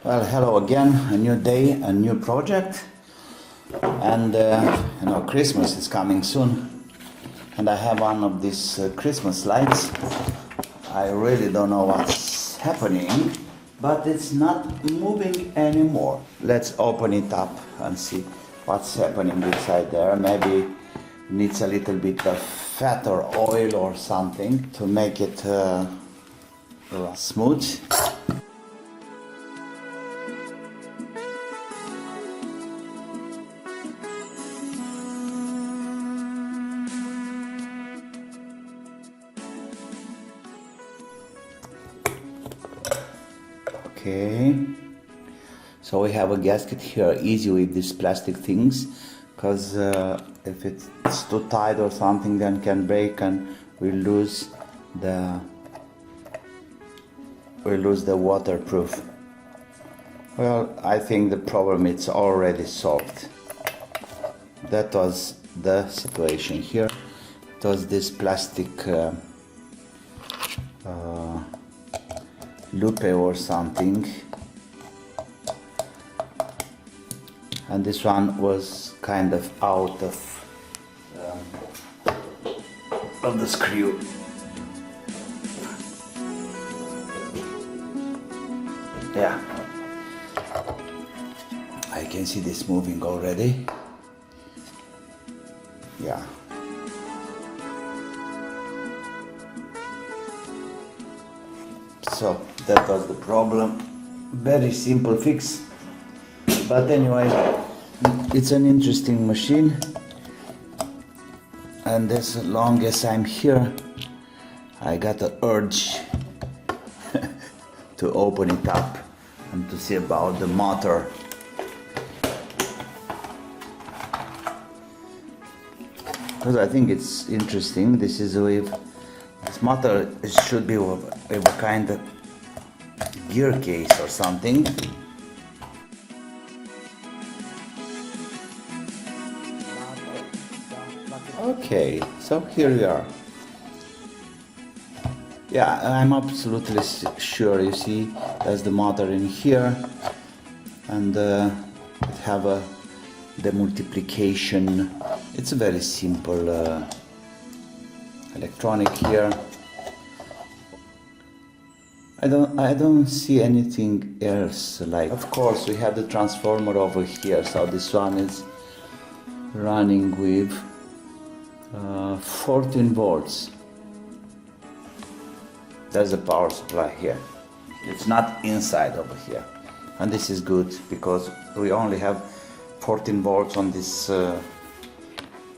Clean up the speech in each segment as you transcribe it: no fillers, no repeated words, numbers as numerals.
Well, hello again, a new day, a new project, and Christmas is coming soon, and I have one of these Christmas lights. I really don't know what's happening, but it's not moving anymore. Let's open it up and see what's happening inside there. Maybe it needs a little bit of fat or oil or something to make it smooth. Okay, so we have a gasket here, easy with these plastic things, because if it's too tight or something, then can break and we lose the waterproof. Well, I think the problem is already solved. That was the situation here. It was this plastic lupe or something, and this one was kind of out of the screw. Yeah, I can see this moving already. Yeah. So that was the problem. Very simple fix. But anyway, it's an interesting machine. And as long as I'm here, I got the urge to open it up and to see about the motor. Because I think it's interesting. This motor should be with a kind of gear case or something. Okay, so here we are. Yeah, I'm absolutely sure. You see, there's the motor in here, and it have a demultiplication. It's a very simple electronic here. I don't see anything else. Like, of course, we have the transformer over here. So this one is running with 14 volts. There's a power supply here. It's not inside over here, and this is good because we only have 14 volts on this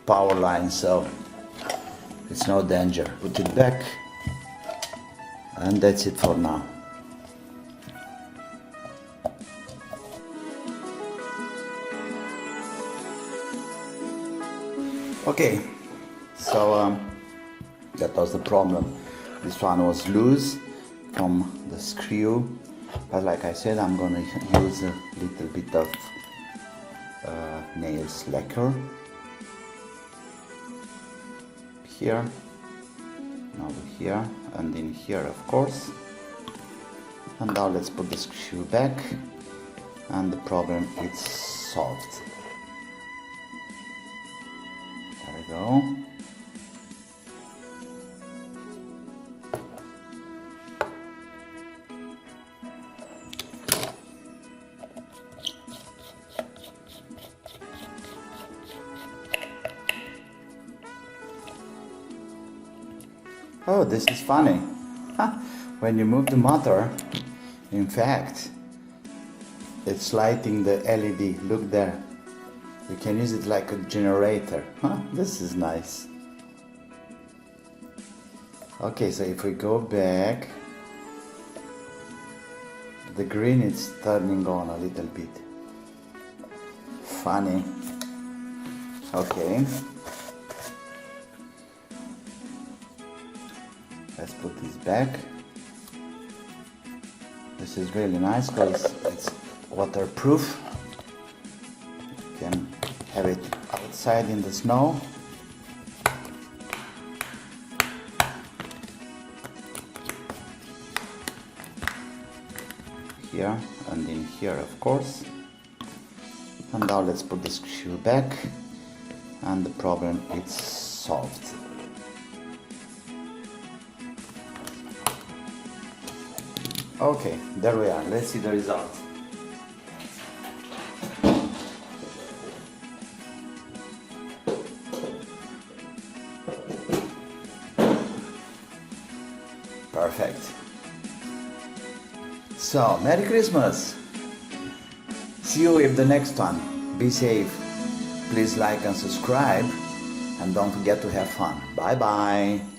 power line, so it's no danger. Put it back, and that's it for now. Okay, so that was the problem. This one was loose from the screw, but like I said, I'm gonna use a little bit of nails lacquer here, over here, and in here, of course. And now let's put the screw back, and the problem is solved. There we go. Oh, this is funny. When you move the motor, in fact, it's lighting the LED. Look there. You can use it like a generator. This is nice. Okay, so if we go back, the green is turning on a little bit. Funny. Okay. Let's put this back. This is really nice because it's waterproof. You can have it outside in the snow. Here, and in here of course. And now let's put the screw back and the problem is solved. Okay, there we are. Let's see the result. Perfect. So, Merry Christmas! See you in the next one. Be safe. Please like and subscribe. And don't forget to have fun. Bye bye.